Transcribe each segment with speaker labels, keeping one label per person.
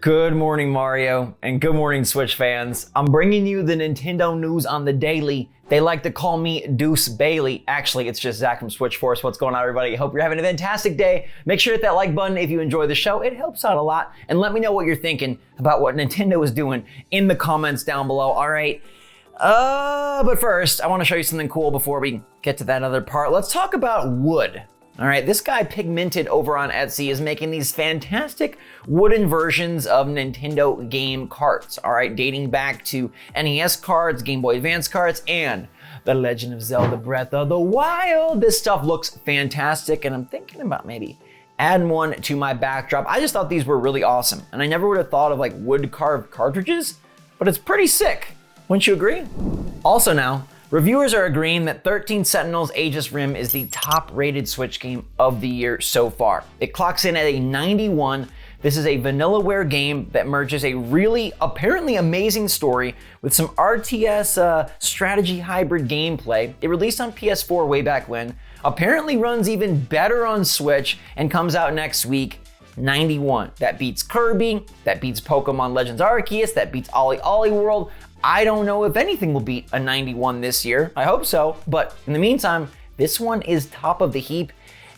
Speaker 1: Good morning, Mario, and good morning, Switch fans. I'm bringing you the Nintendo news on the daily. They like to call me Deuce Bailey. Actually, it's just Zach from SwitchForce. What's going on, everybody? Hope you're having a fantastic day. Make sure to hit that like button if you enjoy the show. It helps out a lot. And let me know what you're thinking about what Nintendo is doing in the comments down below, all right? But first, I want to show you something cool before we get to that other part. Let's talk about wood. All right, this guy Pigmented over on Etsy is making these fantastic wooden versions of Nintendo game carts, all right, dating back to NES cards, Game Boy Advance cards, and The Legend of Zelda Breath of the Wild. This stuff looks fantastic, and I'm thinking about maybe adding one to my backdrop. I just thought these were really awesome, and I never would have thought of like wood carved cartridges, but it's pretty sick. Wouldn't you agree? Also now, reviewers are agreeing that 13 Sentinels Aegis Rim is the top rated Switch game of the year so far. It clocks in at a 91. This is a vanillaware game that merges a really apparently amazing story with some RTS strategy hybrid gameplay. It released on PS4 way back when, apparently runs even better on Switch, and comes out next week. 91. That beats Kirby, that beats Pokemon Legends Arceus, that beats Ollie Ollie World. I don't know if anything will beat a 91 this year. I hope so, but in the meantime, this one is top of the heap,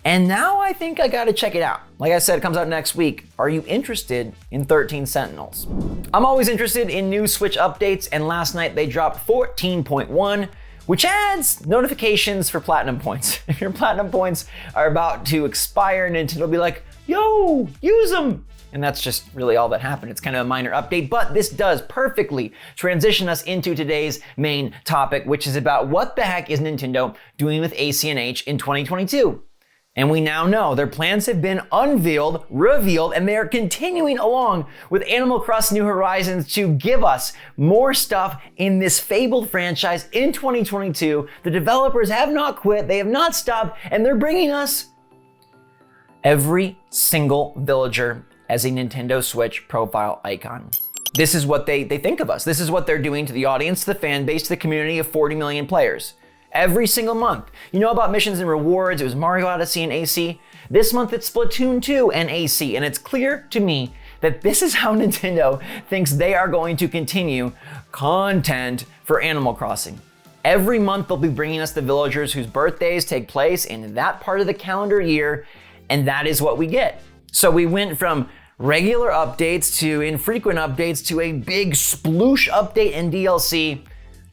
Speaker 1: and now I think I gotta check it out. Like I said, it comes out next week. Are you interested in 13 Sentinels? I'm always interested in new Switch updates, and last night they dropped 14.1, which adds notifications for Platinum points. If your Platinum points are about to expire, Nintendo will be like, yo, use them. And that's just really all that happened. It's kind of a minor update, but this does perfectly transition us into today's main topic, which is about what the heck is Nintendo doing with ACNH in 2022. And we now know their plans have been unveiled, revealed, and they are continuing along with Animal Crossing New Horizons to give us more stuff in this fabled franchise in 2022. The developers have not quit, they have not stopped, and they're bringing us every single villager as a Nintendo Switch profile icon. This is what they think of us. This is what they're doing to the audience, the fan base, to the community of 40 million players. Every single month. You know about missions and rewards, it was Mario Odyssey and AC. This month it's Splatoon 2 and AC, and it's clear to me that this is how Nintendo thinks they are going to continue content for Animal Crossing. Every month they'll be bringing us the villagers whose birthdays take place in that part of the calendar year, and that is what we get. So we went from regular updates to infrequent updates to a big sploosh update and DLC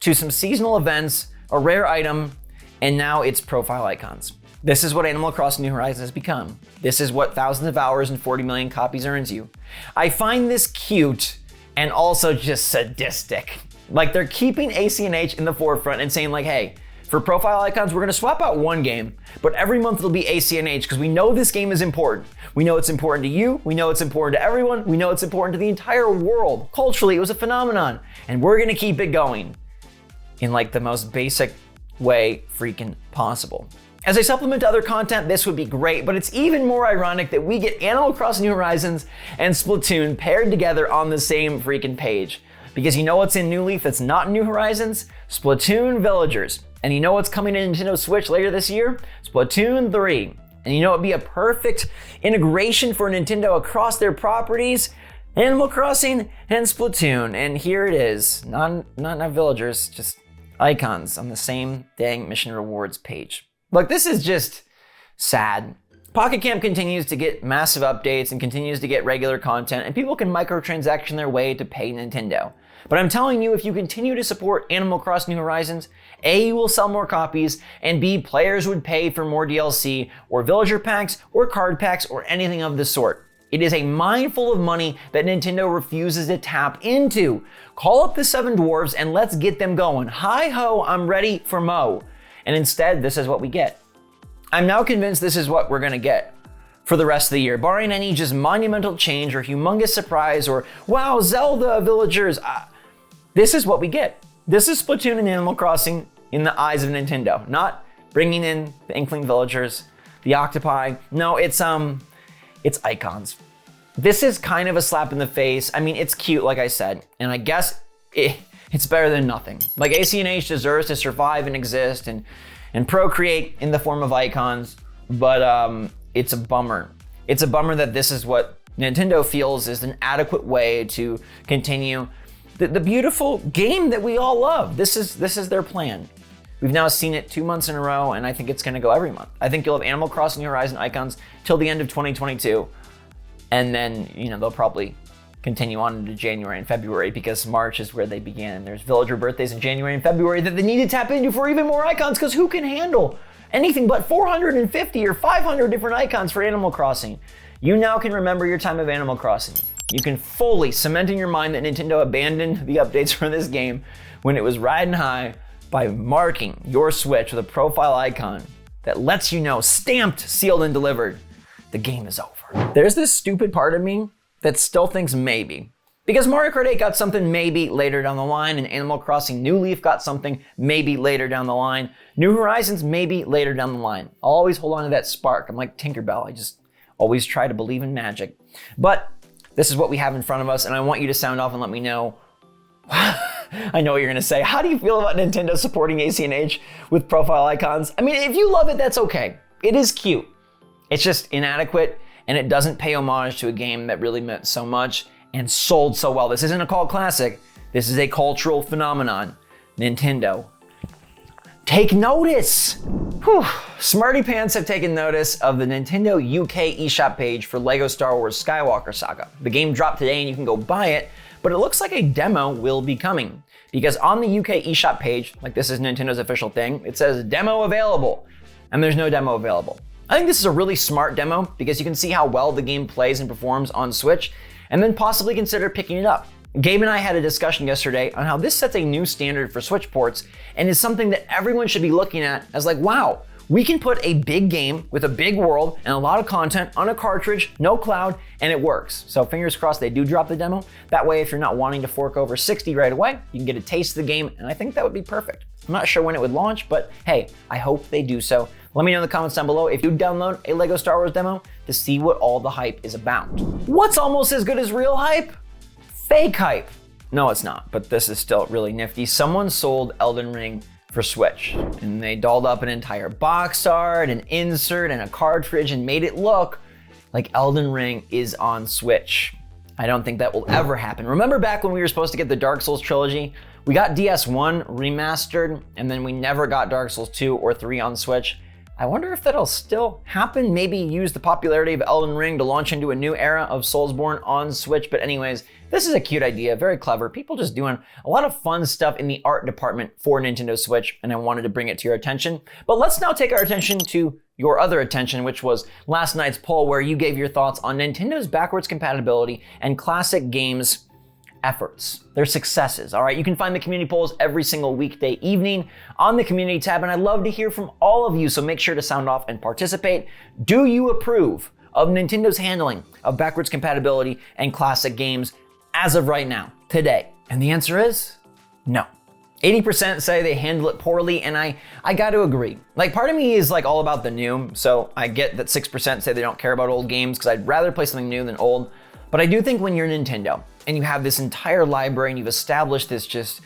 Speaker 1: to some seasonal events, a rare item, and now it's profile icons. This is what Animal Crossing New Horizons has become. This is what thousands of hours and 40 million copies earns you. I find this cute and also just sadistic. Like, they're keeping ACNH in the forefront and saying like, hey, for profile icons, we're gonna swap out one game, but every month it'll be ACNH because we know this game is important. We know it's important to you, we know it's important to everyone, we know it's important to the entire world. Culturally, it was a phenomenon, and we're gonna keep it going in like the most basic way freaking possible. As a supplement to other content, this would be great, but it's even more ironic that we get Animal Crossing New Horizons and Splatoon paired together on the same freaking page. Because you know what's in New Leaf that's not in New Horizons? Splatoon Villagers. And you know what's coming to Nintendo Switch later this year? Splatoon 3. And you know it'd be a perfect integration for Nintendo across their properties? Animal Crossing and Splatoon. And here it is. Not villagers, just icons on the same dang mission rewards page. Look, this is just sad. Pocket Camp continues to get massive updates and continues to get regular content, and people can microtransaction their way to pay Nintendo. But I'm telling you, if you continue to support Animal Crossing New Horizons, A, you will sell more copies, and B, players would pay for more DLC, or villager packs, or card packs, or anything of the sort. It is a mine full of money that Nintendo refuses to tap into. Call up the Seven Dwarves and let's get them going. Hi-ho, I'm ready for Mo. And instead, this is what we get. I'm now convinced this is what we're gonna get for the rest of the year, barring any just monumental change or humongous surprise or, wow, Zelda villagers. This is what we get. This is Splatoon and Animal Crossing in the eyes of Nintendo, not bringing in the Inkling villagers, the octopi. No, it's icons. This is kind of a slap in the face. I mean, it's cute, like I said, and I guess it's better than nothing. Like, ACNH deserves to survive and exist and procreate in the form of icons, but it's a bummer. It's a bummer that this is what Nintendo feels is an adequate way to continue the beautiful game that we all love. This is their plan. We've now seen it 2 months in a row, and I think it's gonna go every month. I think you'll have Animal Crossing New Horizons icons till the end of 2022. And then, they'll probably continue on into January and February because March is where they began. And there's villager birthdays in January and February that they need to tap into for even more icons, because who can handle anything but 450 or 500 different icons for Animal Crossing? You now can remember your time of Animal Crossing. You can fully cement in your mind that Nintendo abandoned the updates for this game when it was riding high by marking your Switch with a profile icon that lets you know, stamped, sealed, and delivered, the game is over. There's this stupid part of me that still thinks maybe. Because Mario Kart 8 got something maybe later down the line, and Animal Crossing New Leaf got something maybe later down the line. New Horizons maybe later down the line. I'll always hold on to that spark. I'm like Tinkerbell. I just always try to believe in magic. But this is what we have in front of us, and I want you to sound off and let me know. I know what you're gonna say. How do you feel about Nintendo supporting ACNH with profile icons? I mean, if you love it, that's okay. It is cute. It's just inadequate, and it doesn't pay homage to a game that really meant so much and sold so well. This isn't a cult classic. This is a cultural phenomenon. Nintendo, take notice. Whew. Smarty Pants have taken notice of the Nintendo UK eShop page for LEGO Star Wars Skywalker Saga. The game dropped today and you can go buy it, but it looks like a demo will be coming. Because on the UK eShop page, like this is Nintendo's official thing, it says demo available, and there's no demo available. I think this is a really smart demo because you can see how well the game plays and performs on Switch, and then possibly consider picking it up. Gabe and I had a discussion yesterday on how this sets a new standard for Switch ports and is something that everyone should be looking at as like, wow, we can put a big game with a big world and a lot of content on a cartridge, no cloud, and it works. So fingers crossed they do drop the demo. That way, if you're not wanting to fork over $60 right away, you can get a taste of the game, and I think that would be perfect. I'm not sure when it would launch, but hey, I hope they do so. Let me know in the comments down below if you download a LEGO Star Wars demo to see what all the hype is about. What's almost as good as real hype? Fake hype. No, it's not, but this is still really nifty. Someone sold Elden Ring for Switch, and they dolled up an entire box art, an insert, and a cartridge, and made it look like Elden Ring is on Switch. I don't think that will ever happen. Remember back when we were supposed to get the Dark Souls trilogy? We got DS1 remastered, and then we never got Dark Souls 2 or 3 on Switch. I wonder if that'll still happen. Maybe use the popularity of Elden Ring to launch into a new era of Soulsborne on Switch. But anyways, this is a cute idea, very clever. People just doing a lot of fun stuff in the art department for Nintendo Switch, and I wanted to bring it to your attention. But let's now take our attention to your other attention, which was last night's poll where you gave your thoughts on Nintendo's backwards compatibility and classic games efforts, their successes. All right, you can find the community polls every single weekday evening on the community tab, and I'd love to hear from all of you, so make sure to sound off and participate. Do you approve of Nintendo's handling of backwards compatibility and classic games as of right now, today? And the answer is no. 80% say they handle it poorly, and I got to agree. Like, part of me is like all about the new, so I get that 6% say they don't care about old games because I'd rather play something new than old. But I do think when you're Nintendo and you have this entire library and you've established this just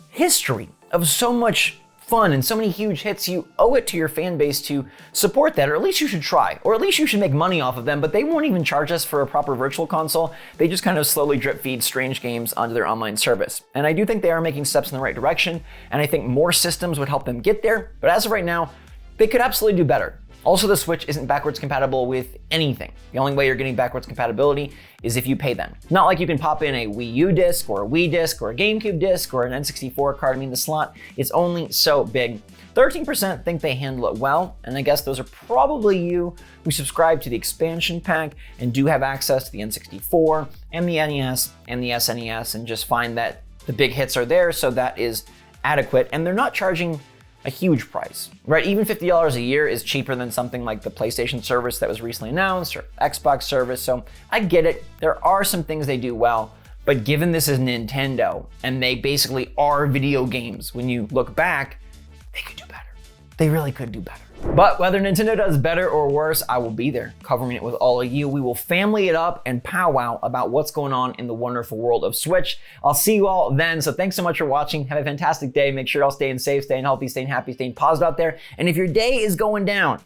Speaker 1: history of so much fun and so many huge hits, you owe it to your fan base to support that, or at least you should try, or at least you should make money off of them. But they won't even charge us for a proper virtual console. They just kind of slowly drip feed strange games onto their online service. And I do think they are making steps in the right direction, and I think more systems would help them get there. But as of right now, they could absolutely do better. Also, the Switch isn't backwards compatible with anything. The only way you're getting backwards compatibility is if you pay them. Not like you can pop in a Wii U disc or a Wii disc or a GameCube disc or an N64 card. I mean, the slot is only so big. 13% think they handle it well, and I guess those are probably you who subscribe to the expansion pack and do have access to the N64 and the NES and the SNES and just find that the big hits are there, so that is adequate, and they're not charging a huge price, right? Even $50 a year is cheaper than something like the PlayStation service that was recently announced or Xbox service, so I get it. There are some things they do well, but given this is Nintendo and they basically are video games, when you look back, they could do better. They really could do better. But whether Nintendo does better or worse, I will be there covering it with all of you. We will family it up and powwow about what's going on in the wonderful world of Switch. I'll see you all then. So thanks so much for watching. Have a fantastic day. Make sure you're all staying safe, staying healthy, staying happy, staying positive out there. And if your day is going down,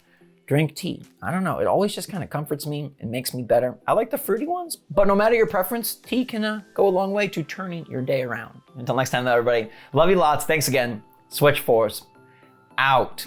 Speaker 1: drink tea. I don't know, it always just kind of comforts me and makes me better. I like the fruity ones, but no matter your preference, tea can go a long way to turning your day around. Until next time though, everybody, love you lots. Thanks again. SwitchForce out.